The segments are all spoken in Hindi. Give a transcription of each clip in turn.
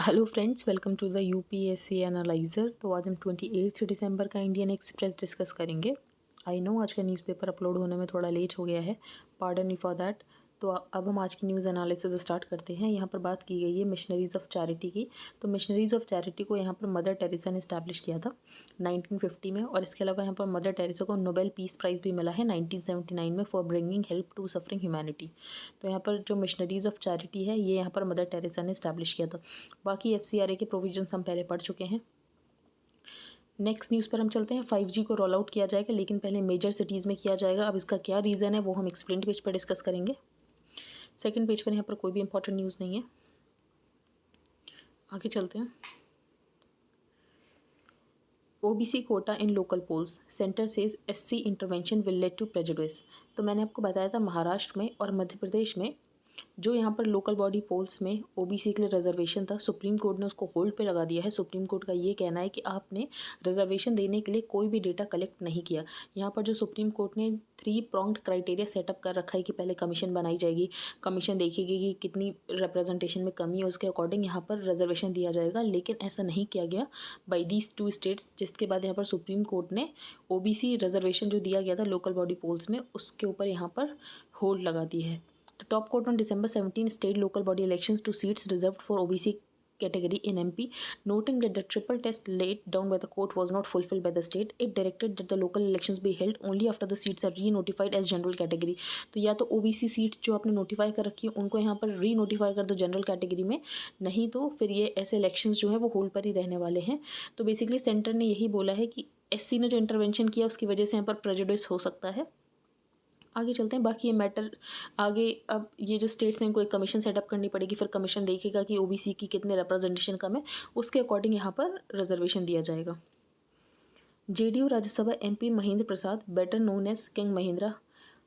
Hello friends, welcome to the UPSC analyser. तो आज हम 28 दिसंबर का इंडियन एक्सप्रेस डिस्कस करेंगे। आई नो आज का न्यूज़पेपर अपलोड होने में थोड़ा लेट हो गया है, पार्डन मी फॉर दैट। तो अब हम आज की न्यूज़ एनालिसिस स्टार्ट करते हैं। यहाँ पर बात की गई है मिशनरीज़ ऑफ चैरिटी की। तो मिशनरीज़ ऑफ चैरिटी को यहाँ पर मदर टेरेसा ने इस्टेब्लिश किया था 1950 में, और इसके अलावा यहाँ पर मदर टेरेसा को नोबेल पीस प्राइज़ भी मिला है 1979 में for bringing help to suffering humanity. तो यहाँ पर जो मिशनरीज़ ऑफ चैरिटी है ये यहाँ पर मदर टेरेसा ने इस्टेब्लिश किया था। बाकी FCRA के प्रोविजंस हम पहले पढ़ चुके हैं। नेक्स्ट न्यूज़ पर हम चलते हैं। 5G को रोल आउट किया जाएगा, लेकिन पहले मेजर सिटीज़ में किया जाएगा। अब इसका क्या रीज़न है वो हम एक्सप्लेन पेज पर डिस्कस करेंगे। सेकंड पेज पर यहाँ पर कोई भी इंपॉर्टेंट न्यूज़ नहीं है। आगे चलते हैं। OBC quota in local polls, centre says SC intervention will lead to prejudice. तो मैंने आपको बताया था महाराष्ट्र में और मध्य प्रदेश में जो यहाँ पर लोकल बॉडी पोल्स में OBC के लिए रिजर्वेशन था, सुप्रीम कोर्ट ने उसको होल्ड पे लगा दिया है। सुप्रीम कोर्ट का ये कहना है कि आपने रिजर्वेशन देने के लिए कोई भी डेटा कलेक्ट नहीं किया। यहाँ पर जो सुप्रीम कोर्ट ने 3 pronged क्राइटेरिया सेटअप कर रखा है कि पहले कमीशन बनाई जाएगी, कमीशन देखेगी कि कितनी रिप्रेजेंटेशन में कमी है, उसके अकॉर्डिंग यहाँ पर रिजर्वेशन दिया जाएगा। लेकिन ऐसा नहीं किया गया बाई दीज 2 स्टेट्स, जिसके बाद यहाँ पर सुप्रीम कोर्ट ने OBC रिजर्वेशन जो दिया गया था लोकल बॉडी पोल्स में उसके ऊपर यहाँ पर होल्ड लगा दी है। The top court on December 17 stayed local body elections to seats reserved for OBC category in MP, noting that the triple test laid down by the court was not fulfilled by the state. It directed that the local elections be held only after the seats are re-notified as general category. तो या तो OBC सीट्स जो आपने नोटिफाई कर रखी है उनको यहाँ पर री नोटिफाई कर दो जनरल कैटेगरी में, नहीं तो फिर ये ऐसे इलेक्शंस जो है वो होल्ड पर ही रहने वाले हैं। तो बेसिकली सेंटर ने यही बोला है कि SC ने जो इंटरवेंशन किया उसकी वजह से यहाँ पर प्रेजुडिस हो सकता है। आगे चलते हैं। बाकी ये मैटर आगे, अब ये जो स्टेट्स हैं इनको एक कमीशन सेटअप करनी पड़ेगी, फिर कमीशन देखेगा कि OBC की कितने रिप्रेजेंटेशन कम है, उसके अकॉर्डिंग यहाँ पर रिजर्वेशन दिया जाएगा। JDU Rajya Sabha MP Mahendra Prasad, better known as king Mahindra,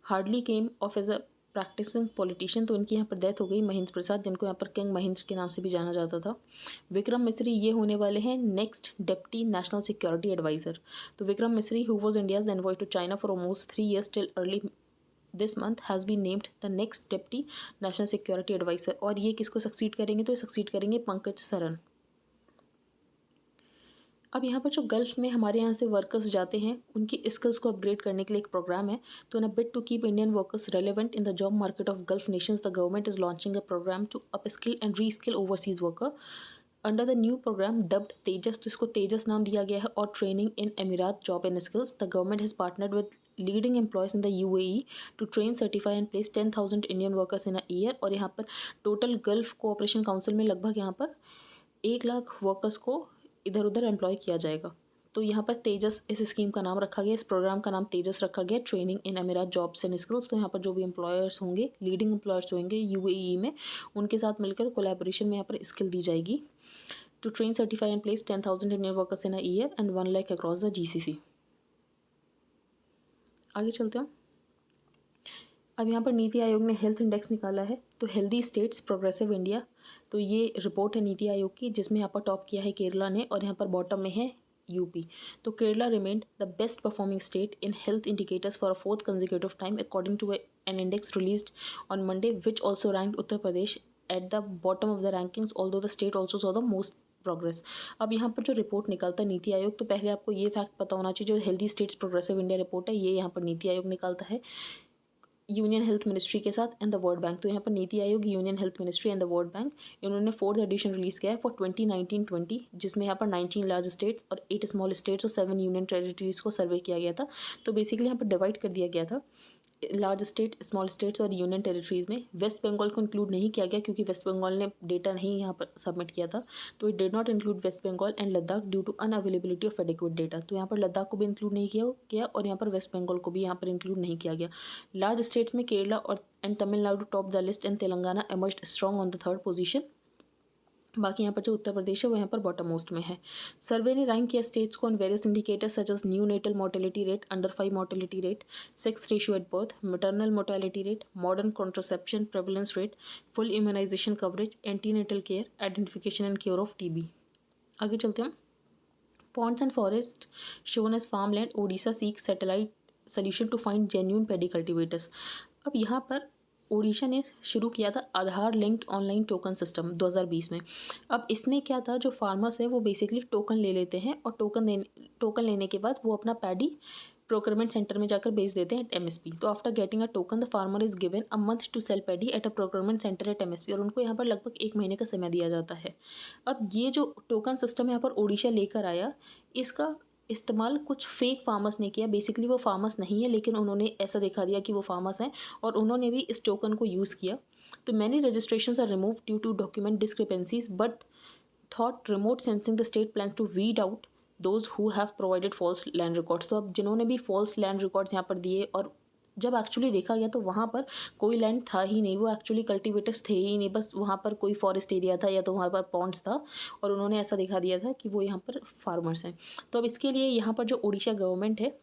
hardly came off as a practising politician. तो इनकी यहाँ पर डेथ हो गई, महेंद्र प्रसाद, जिनको यहाँ पर किंग महिंद्र के नाम से भी जाना जाता था। विक्रम मिस्री ये होने वाले हैं next deputy national security adviser. तो Vikram Misri who was India's envoy to China for almost 3 years till early this month has been named the next deputy national security adviser. और ये किसको सक्सीड करेंगे? तो ये सक्सीड करेंगे पंकज सरन। अब यहाँ पर जो गल्फ़ में हमारे यहाँ से वर्कर्स जाते हैं उनकी स्किल्स को अपग्रेड करने के लिए एक प्रोग्राम है। तो in a bid to keep Indian workers relevant in the job market of Gulf nations, the government is launching a programme to upskill and reskill overseas worker under the new programme dubbed Tejas. तो इसको तेजस नाम दिया गया है। और training in Emirati job and skills, the government has partnered with leading employers in the UAE to train, certify and place 10,000 Indian workers in a year. और यहाँ पर टोटल गल्फ कोऑपरेशन काउंसिल में लगभग यहाँ पर 1 लाख वर्कर्स को इधर उधर एम्प्लॉय किया जाएगा। तो यहाँ पर तेजस इस स्कीम का नाम रखा गया, इस प्रोग्राम का नाम तेजस रखा गया, training in एमिरात jobs and skills. तो यहाँ पर जो भी एम्प्लॉयर्स होंगे, लीडिंग एम्प्लॉयर्स होंगे UAE में, उनके साथ मिलकर कोलैबोरेशन में यहाँ पर स्किल दी जाएगी। To train, certify and place 10,000 Indian workers in a year and 1 lakh across the GCC। आगे चलते हैं। अब यहाँ पर नीति आयोग ने हेल्थ इंडेक्स निकाला है। तो हेल्दी स्टेट्स प्रोग्रेसिव इंडिया, तो ये रिपोर्ट है नीति आयोग की, जिसमें यहाँ पर टॉप किया है केरला ने और यहाँ पर बॉटम में है UP। तो Kerala remained the best performing state in health indicators for a 4th consecutive time according to an index released on Monday, which also ranked Uttar Pradesh at the bottom of the rankings, although the state also saw the most progress. अब यहाँ पर जो रिपोर्ट निकालता है नीति आयोग, तो पहले आपको ये फैक्ट पता होना चाहिए, जो healthy states progressive India report है ये यहाँ पर नीति आयोग निकालता है यूनियन हेल्थ मिनिस्ट्री के साथ एंड द वर्ल्ड बैंक। तो यहाँ पर NITI Aayog, union health ministry and the world bank, इन्होंने 4th एडिशन रिलीज़ किया है फॉर 2019-20, जिसमें यहाँ पर 19 लार्ज स्टेट्स और 8 स्मॉल स्टेट्स और 7 यूनियन टेरिटरीज़ को सर्वे किया गया था। तो बेसिकली यहाँ पर डिवाइड कर दिया गया था लार्ज स्टेट, स्मॉल स्टेट्स और यूनियन टेरिटरीज़ में। वेस्ट बंगाल को इंक्लूड नहीं किया गया क्योंकि वेस्ट बंगाल ने डेटा नहीं यहाँ पर सबमिट किया था। तो it did not include West Bengal and Ladakh due to unavailability of adequate data. तो यहाँ पर लद्दाख को भी इंक्लूड नहीं किया गया और यहाँ पर वेस्ट बंगाल को भी यहाँ पर इंक्लूड नहीं किया गया। लार्ज स्टेट्स में केरला और and Tamil Nadu top the list and Telangana emerged strong on the 3rd position. बाकी यहाँ पर जो उत्तर प्रदेश है वो यहाँ पर बॉटम मोस्ट में है। सर्वे ने रैंक किया स्टेट्स को on various indicators such as neonatal mortality rate, under 5 mortality rate, sex ratio at birth, maternal mortality rate, modern contraception prevalence rate, full immunisation coverage, antenatal care, identification and cure of TB। आगे चलते हैं। Ponds and forest shown as farmland, Odisha seeks satellite solution to find genuine paddy cultivators। अब यहाँ पर ओडिशा ने शुरू किया था आधार लिंक्ड ऑनलाइन टोकन सिस्टम 2020 में। अब इसमें क्या था, जो फार्मर्स हैं वो बेसिकली टोकन ले लेते हैं और टोकन लेने के बाद वो अपना पैडी प्रोक्योरमेंट सेंटर में जाकर बेच देते हैं एट एमएसपी। तो after getting a token the farmer is given a month to sell paddy at a procurement centre at MSP, और उनको यहाँ पर लगभग 1 महीने का समय दिया जाता है। अब ये जो टोकन सिस्टम यहाँ पर ओडिशा लेकर आया, इसका इस्तेमाल कुछ फेक फार्मर्स ने किया। बेसिकली वो फार्मर्स नहीं है, लेकिन उन्होंने ऐसा दिखा दिया कि वो फार्मर्स हैं और उन्होंने भी इस टोकन को यूज़ किया। तो many registrations are remove due to document discrepancies but thought remote sensing the state plans to weed out those who have provided false land records. तो अब जिन्होंने भी फॉल्स लैंड रिकॉर्ड्स यहाँ पर दिए, और जब एक्चुअली देखा गया तो वहाँ पर कोई लैंड था ही नहीं, वो एक्चुअली कल्टिवेटर्स थे ही नहीं, बस वहाँ पर कोई फॉरेस्ट एरिया था या तो वहाँ पर पॉन्ड्स था, और उन्होंने ऐसा दिखा दिया था कि वो यहाँ पर फार्मर्स हैं। तो अब इसके लिए यहाँ पर जो ओडिशा गवर्नमेंट है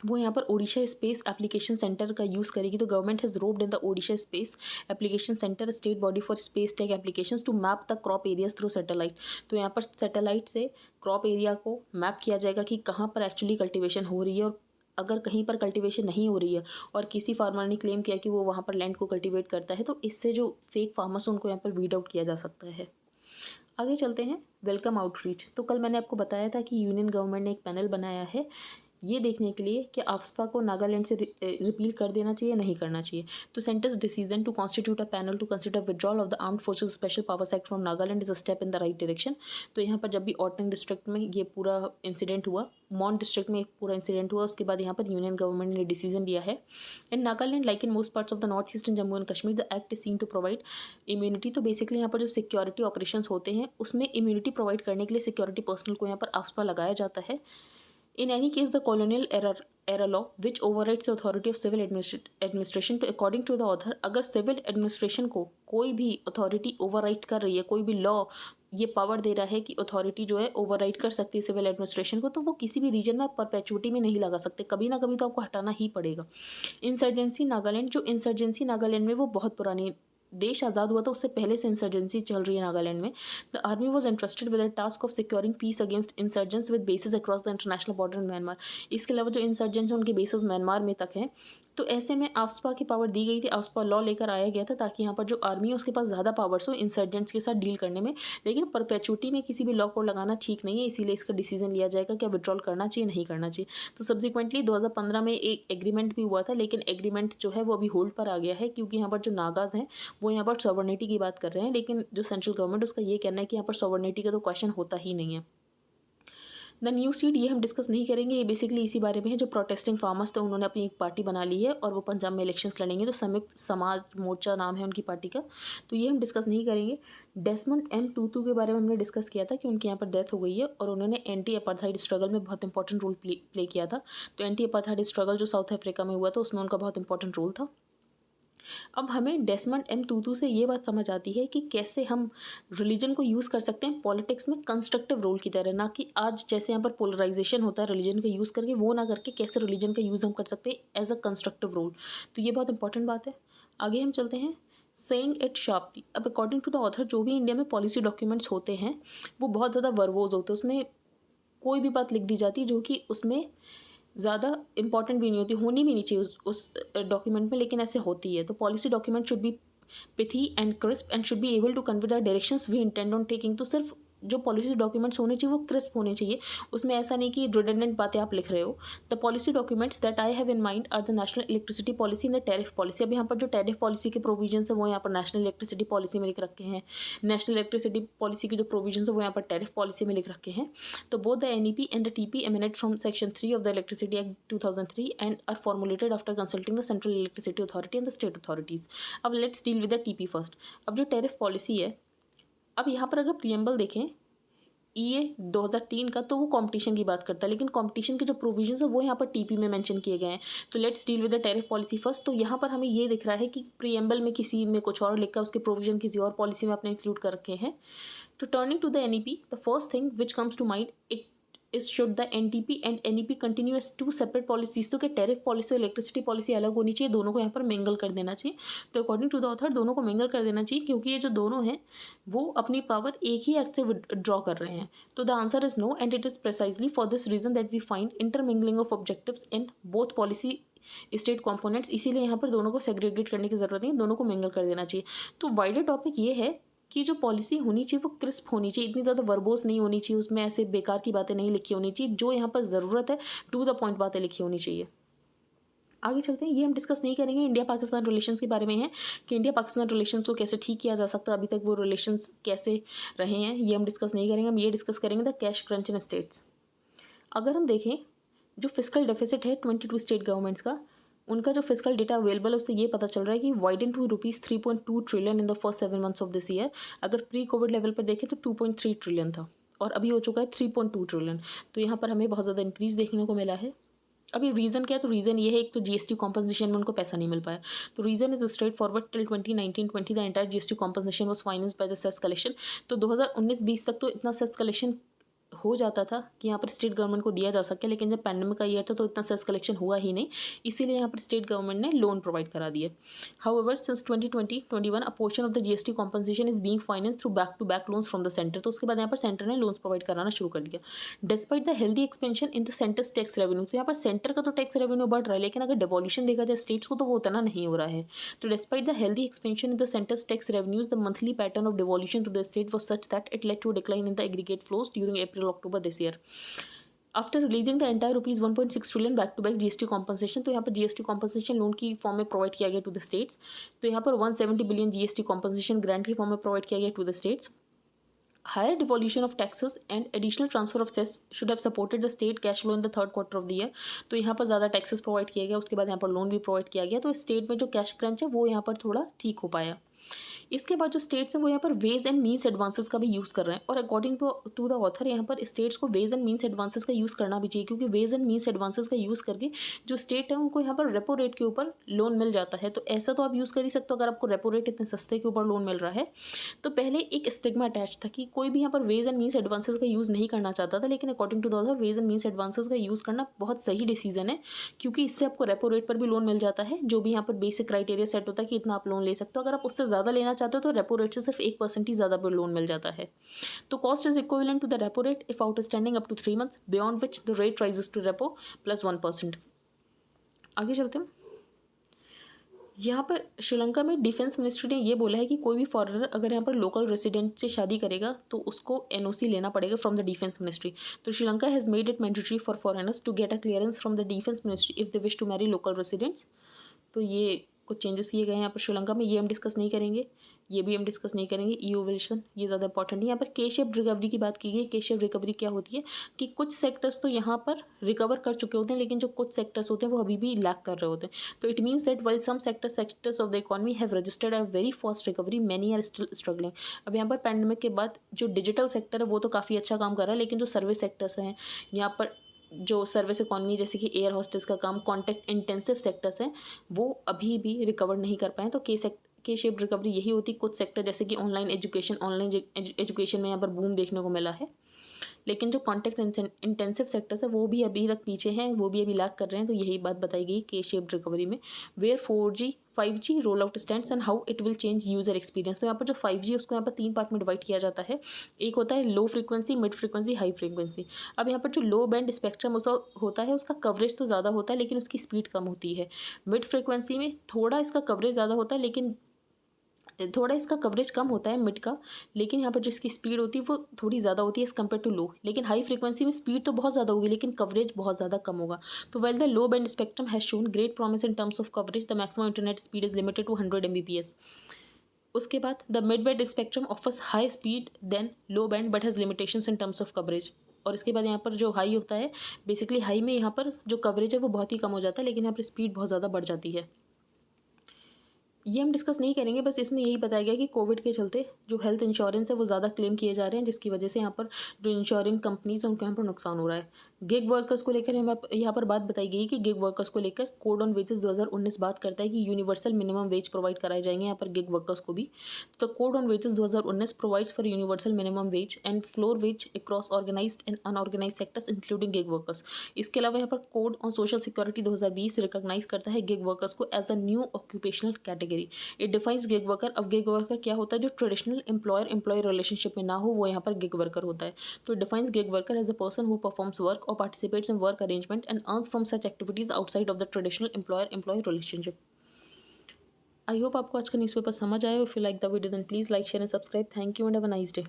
वो यहाँ पर ओडिशा स्पेस एप्लीकेशन सेंटर का यूज़ करेगी। तो government has roped in the Odisha space application centre state body for space tech applications to map the crop areas through satellite. तो यहाँ पर सैटेलाइट से क्रॉप एरिया को मैप किया जाएगा कि कहाँ पर एक्चुअली कल्टिवेशन हो रही है, और अगर कहीं पर कल्टिवेशन नहीं हो रही है और किसी फार्मर ने क्लेम किया कि वो वहाँ पर लैंड को कल्टिवेट करता है, तो इससे जो फेक फार्मर्स उनको यहाँ पर वीड आउट किया जा सकता है। आगे चलते हैं, वेलकम आउटरीच। तो कल मैंने आपको बताया था कि यूनियन गवर्नमेंट ने एक पैनल बनाया है ये देखने के लिए कि आफ्सपा को नागालैंड से रिपील कर देना चाहिए, नहीं करना चाहिए। तो centre's decision to constitute a panel to consider withdrawal of the armed forces special powers act from Nagaland is a step in the right direction. तो यहाँ पर जब भी ऑटंग डिस्ट्रिक्ट में ये पूरा इंसिडेंट हुआ, मॉन डिस्ट्रिक्ट में एक पूरा इंसिडेंट हुआ, उसके बाद यहाँ पर यूनियन गवर्नमेंट ने डिसीजन लिया है। In Nagaland like in most parts of the north east and Jammu and Kashmir the act is seen to provide immunity. तो बेसिकली यहाँ पर जो सिक्योरिटी ऑपरेशन होते हैं उसमें इम्यूनिटी प्रोवाइड करने के लिए सिक्योरिटी पर्सनल को यहाँ पर आफ्सपा लगाया जाता है। In any case, the colonial era law, which overrides the authority of civil administration, to according to the author, अगर सिविल एडमिनिस्ट्रेशन को कोई भी अथॉरिटी ओवरराइड कर रही है, कोई भी लॉ ये पावर दे रहा है कि अथॉरिटी जो है ओवरराइड कर सकती है सिविल एडमिनिस्ट्रेशन को, तो वो किसी भी रीजन में परपेचुटी में नहीं लगा सकते, कभी ना कभी तो आपको हटाना ही पड़ेगा। इंसर्जेंसी नागालैंड, जो इंसर्जेंसी नागालैंड में वो बहुत पुरानी, देश आज़ाद हुआ था उससे पहले से इंसर्जेंसी चल रही है नागालैंड में। The army was interested with the task of securing peace against insurgents with basis across the international border in Myanmar. इसके अलावा जो इंसर्जेंट्स हैं उनके बेसिस म्यांमार में तक हैं। तो ऐसे में आफ्सपा की पावर दी गई थी, आफ्सपा लॉ लेकर आया गया था ताकि यहाँ पर जो आर्मी है उसके पास ज़्यादा पावर्स हो इंसर्जेंट्स के साथ डील करने में। लेकिन परपेचुटी में किसी भी लॉ को लगाना ठीक नहीं है, इसीलिए इसका डिसीजन लिया जाएगा कि विड्रॉल करना चाहिए, नहीं करना चाहिए। तो सब्सिक्वेंटली 2015 में एक एग्रीमेंट भी हुआ था, लेकिन एग्रीमेंट जो है वो अभी होल्ड पर आ गया है, क्योंकि यहाँ पर जो नागाज हैं वो यहाँ पर सॉवर्निटी की बात कर रहे हैं, लेकिन जो सेंट्रल गवर्नमेंट उसका ये कहना है कि यहाँ पर सॉवर्निटी का तो क्वेश्चन होता ही नहीं है। द न्यू सीट ये हम डिस्कस नहीं करेंगे, ये बेसिकली इसी बारे में है। जो प्रोटेस्टिंग फार्मर्स थे उन्होंने अपनी एक पार्टी बना ली है और वो पंजाब में इलेक्शंस लड़ेंगे, तो संयुक्त समाज मोर्चा नाम है उनकी पार्टी का, तो ये हम डिस्कस नहीं करेंगे। डेसमंड एम टूटू के बारे में हमने डिस्कस किया था कि उनके यहाँ पर डेथ हो गई है और उन्होंने एंटी अपार्थाइड स्ट्रगल में बहुत इंपॉर्टेंट रोल प्ले किया था। तो एंटी अपार्थाइड स्ट्रगल जो साउथ अफ्रीका में हुआ था उसमें उनका बहुत इंपॉर्टेंट रोल था। अब हमें डेसमंड एम टूटू से ये बात समझ आती है कि कैसे हम रिलीजन को यूज़ कर सकते हैं पॉलिटिक्स में कंस्ट्रक्टिव रोल की तरह, ना कि आज जैसे यहाँ पर पोलराइजेशन होता है रिलीजन का यूज़ करके, वो ना करके कैसे रिलीजन का यूज़ हम कर सकते हैं एज अ कंस्ट्रक्टिव रोल। तो ये बहुत इंपॉर्टेंट बात है। आगे हम चलते हैं, सेइंग इट शार्पली। अब अकॉर्डिंग टू द ऑथर जो भी इंडिया में पॉलिसी डॉक्यूमेंट्स होते हैं वो बहुत ज़्यादा वर्बोज होते हैं, उसमें कोई भी बात लिख दी जाती है जो कि उसमें ज़्यादा इंपॉर्टेंट भी नहीं होती, होनी भी नहीं चाहिए उस डॉक्यूमेंट में, लेकिन ऐसे होती है। तो policy document should be pithy and crisp and should be able to convey the directions we intend on taking. तो सिर्फ जो पॉलिसी डॉक्यूमेंट्स होने चाहिए वो क्रिस्प होने चाहिए, उसमें ऐसा नहीं कि रिडंडेंट बातें आप लिख रहे हो। The policy documents that I have in mind are the national electricity policy and the tariff policy. अब यहाँ पर जो टैरिफ पॉलिसी के प्रोविजंस है वो यहाँ पर नेशनल इलेक्ट्रिसिटी पॉलिसी में लिख रखे हैं, नेशनल इलेक्ट्रिसिटी पॉलिसी की जो प्रोविजंस है वो यहाँ पर टैरिफ पॉलिसी में लिख रखे हैं। तो both the NEP and the TP emanate from section 3 of the electricity act 2003 and are formulated after consulting the central electricity authority and the state authorities. अब let's deal with the TP first. अब जो टैरिफ पॉलिसी है, अब यहाँ पर अगर प्रीएम्बल देखें EA 2003 का, तो वो कंपटीशन की बात करता है, लेकिन कंपटीशन के जो प्रोविजंस है वो यहाँ पर TP में मेंशन किए गए हैं। तो let's deal with the tariff policy first. तो यहाँ पर हमें ये दिख रहा है कि प्रीएम्बल में किसी में कुछ और लिखा, उसके प्रोविजन किसी और पॉलिसी में आपने इंक्लूड कर रखे हैं। तो turning to the NEP, the first thing which comes to mind it is should the NTP and NEP continue as 2 separate policies. तो क्या टैरिफ पॉलिसी और इलेक्ट्रिसिटी पॉलिसी अलग होनी चाहिए, दोनों को यहाँ पर मिंगल कर देना चाहिए। तो अकॉर्डिंग टू द ऑथर दोनों को मिंगल कर देना चाहिए, क्योंकि ये जो दोनों हैं वो अपनी पावर एक ही एक्ट से विड्रॉ कर रहे हैं। तो the answer is no and it is precisely for this reason that we find intermingling of objectives in both policy state components, इसीलिए यहाँ पर दोनों को सेग्रीगेट करने की ज़रूरत नहीं, दोनों को मिंगल कर देना चाहिए। तो वाइडर टॉपिक ये है कि जो पॉलिसी होनी चाहिए वो क्रिस्प होनी चाहिए, इतनी ज़्यादा वर्बोस नहीं होनी चाहिए, उसमें ऐसे बेकार की बातें नहीं लिखी होनी चाहिए, जो यहाँ पर ज़रूरत है टू द पॉइंट बातें लिखी होनी चाहिए। आगे चलते हैं, ये हम डिस्कस नहीं करेंगे, इंडिया पाकिस्तान रिलेशंस के बारे में है कि इंडिया पाकिस्तान रिलेशंस को कैसे ठीक किया जा सकता है, अभी तक वो रिलेशंस कैसे रहे हैं, ये हम डिस्कस नहीं करेंगे। हम ये डिस्कस करेंगे the cash crunch in states. अगर हम देखें जो फिस्कल डेफिसिट है 22 स्टेट गवर्नमेंट्स का, उनका जो फिस्कल डेटा अवेलेबल है उससे ये पता चल रहा है कि widen to ₹3.2 trillion in the first 7 months of this year. अगर प्री कोविड लेवल पर देखें तो 2.3 ट्रिलियन था और अभी हो चुका है 3.2 ट्रिलियन। तो यहाँ पर हमें बहुत ज़्यादा इंक्रीज़ देखने को मिला है। अभी रीज़न क्या है, तो रीज़न ये है, एक तो जीएसटी कॉम्पनसेशन में उनको पैसा नहीं मिल पाया। तो reason is straightforward, till 2019-20 the entire GST compensation was financed by the cess collection. तो 2019-20 तक तो इतना सेस कलेक्शन हो जाता था कि यहाँ पर स्टेट गवर्नमेंट को दिया जा सके, लेकिन जब पैंडेमिक का ईयर था तो इतना सेस कलेक्शन हुआ ही नहीं, इसीलिए यहाँ पर स्टेट गवर्नमेंट ने लोन प्रोवाइड करा दिए। However since 2020-21 a portion of the GST compensation is being financed through back to back loans from the centre. तो उसके बाद यहाँ पर सेंटर ने लोन्स प्रोवाइड कराना शुरू कर दिया। Despite the healthy expansion in the centres tax revenue, तो यहाँ पर सेंटर का तो टैक्स रेवेन्यू बढ़ रहा है, लेकिन अगर डेवोल्यूशन देखा जाए स्टेट्स को तो वो उतना नहीं हो रहा है। तो despite the healthy expansion in the centres tax revenues, the monthly pattern of devolution to the state was such that it led to a decline in the aggregate flows during April-October this year. After releasing the entire ₹1.6 trillion back to back GST compensation, तो यहाँ पर जीएसटी कॉम्पनसेशन लोन की फॉर्म में प्रोवाइड किया गया टू द स्टेट्स। तो यहाँ पर 170 बिलियन जीएसटी कॉम्पनसेशन ग्रांट की फॉर्म में प्रोवाइड किया गया to the states. Higher devolution of taxes and additional transfer of cess should have supported the state cash flow in the third quarter of the year। तो यहाँ पर ज़्यादा टैक्सेस प्रोवाइड किया गया, उसके बाद यहाँ पर लोन भी प्रोवाइड किया गया, तो स्टेट में जो कैश क्रंच है वो यहाँ पर थोड़ा ठीक हो पाया। इसके बाद जो स्टेट्स हैं वो यहाँ पर वेज एंड मीन्स एडवांसेस का भी यूज़ कर रहे हैं, और अकॉर्डिंग टू द ऑथर यहाँ पर स्टेट्स को वेज एंड मीन्स एडवांसेस का यूज़ करना भी चाहिए, क्योंकि वेज एंड मीन्स एडवांसेस का यूज़ करके जो स्टेट है उनको यहाँ पर रेपो रेट के ऊपर लोन मिल जाता है। तो ऐसा तो आप यूज़ कर ही सकते हो, अगर आपको रेपो रेट इतने सस्ते के ऊपर लोन मिल रहा है। तो पहले एक स्टिग्मा अटैच था कि कोई भी यहाँ पर वेज एंड मीन्स एडवांसेस का यूज़ नहीं करना चाहता था, लेकिन according to the author ways and means advances का यूज़ करना बहुत सही डिसीजन है, क्योंकि इससे आपको रेपो रेट पर भी लोन मिल जाता है, जो भी यहाँ पर बेसिक क्राइटेरिया सेट होता है कि इतना आप लोन ले सकते हो। अगर आप उससे ज़्यादा लेना चाहते हो तो रेपो रेट से सिर्फ 1% ही ज़्यादा पर लोन मिल जाता है। तो cost is equivalent to the repo rate if outstanding up to 3 months, beyond which the rate rises to repo plus 1%। आगे चलते हैं। यहाँ पर श्रीलंका में डिफेंस मिनिस्ट्री ने ये बोला है कि कोई भी फॉरेनर अगर यहाँ पर लोकल रेसिडेंट से शादी करेगा तो उसको एनओसी लेना पड़ेगा फ्रॉम द डिफेंस मिनिस्ट्री। तो Sri Lanka has made it mandatory for foreigners to get a clearance from the defence ministry if they wish to marry local residents. तो ये कुछ चेंजेस किए गए हैं यहाँ पर श्रीलंका में, ये हम डिस्कस नहीं करेंगे, ये भी हम डिस्कस नहीं करेंगे। ईओ विल्सन ये ज़्यादा इंपॉर्टेंट है। यहाँ पर के शेप रिकवरी की बात की गई। के शेप रिकवरी क्या होती है कि कुछ सेक्टर्स तो यहाँ पर रिकवर कर चुके होते हैं, लेकिन जो कुछ सेक्टर्स होते हैं वो अभी भी लैक कर रहे होते हैं। तो it means that while some sectors of the economy have registered a very fast recovery, many are still struggling. अब यहाँ पर पैंडेमिक के बाद जो डिजिटल सेक्टर है वो तो काफ़ी अच्छा काम कर रहा है, लेकिन जो सर्विस सेक्टर्स हैं यहाँ पर, जो सर्विस इकॉनमी जैसे कि एयर होस्टेस का काम, कॉन्टैक्ट इंटेंसिव सेक्टर्स हैं, वो अभी भी रिकवर नहीं कर पाए। तो के शेप रिकवरी यही होती। कुछ सेक्टर जैसे कि ऑनलाइन एजुकेशन में यहाँ पर बूम देखने को मिला है, लेकिन जो कॉन्टैक्ट इंटेंसिव सेक्टर्स है वो भी अभी तक पीछे हैं, वो भी अभी लैक कर रहे हैं। तो यही बात बताई गई के शेप रिकवरी में। Where 4G 5G roll out stands and how it will change user experience. तो यहाँ पर जो 5G उसको यहाँ पर 3 पार्ट में डिवाइड किया जाता है। एक होता है low frequency, mid frequency, high frequency. अब यहाँ पर जो लो बैंड स्पेक्ट्रम उसका होता है उसका कवरेज तो ज़्यादा होता है, लेकिन उसकी स्पीड कम होती है। मिड फ्रीक्वेंसी में थोड़ा इसका कवरेज ज़्यादा होता है, लेकिन थोड़ा इसका कवरेज कम होता है मिड का, लेकिन यहाँ पर जो इसकी स्पीड होती है वो थोड़ी ज़्यादा होती है एज़ कम्पेयर टू लो। लेकिन हाई फ्रीक्वेंसी में स्पीड तो बहुत ज़्यादा होगी, लेकिन कवरेज बहुत ज़्यादा कम होगा। तो well the low band spectrum has shown great promise in terms of coverage, the maximum internet speed is limited to 100 Mbps। उसके बाद the mid band spectrum offers high speed than low band but has limitations in terms of coverage. और इसके बाद यहाँ पर जो हाई होता है, बेसिकली हाई में यहाँ पर जो कवरेज है वो बहुत ही कम हो जाता है, लेकिन यहाँ पर स्पीड बहुत ज़्यादा बढ़ जाती है। ये हम डिस्कस नहीं करेंगे, बस इसमें यही बताया गया कि कोविड के चलते जो हेल्थ इंश्योरेंस है वो ज़्यादा क्लेम किए जा रहे हैं, जिसकी वजह से यहाँ पर जो इंश्योरिंग कंपनीज हैं उनको यहाँ पर नुकसान हो रहा है। गिग वर्कर्स को लेकर यहाँ पर बात बताई गई कि गिग वर्कर्स को लेकर कोड ऑन वेजेस 2019 बात करता है कि यूनिवर्सल मिनिमम वेज प्रोवाइड कराए जाएंगे यहाँ पर गिग वर्कर्स को भी। तो code on wages 2019 provides for universal minimum wage and floor wage across organised and unorganised sectors including gig workers. इसके अलावा यहाँ पर code on social security 2020 recognise करता है गिग वर्कर्स को as a new occupational category. Category. It defines gig worker. अब गिग वर्कर क्या होता है? जो ट्रेडिशनल एम्प्लॉयर एम्प्लॉय रिलेशनशिप में ना हो, वो यहाँ पर गिग वर्कर होता है। तो it defines gig worker as a person who performs work और participates in work arrangement and earns from such activities outside of the traditional employer employee relationship. I hope आपको आज का न्यूज़पेपर समझ आए। If you like the video then please like share and subscribe. Thank you and have a nice day.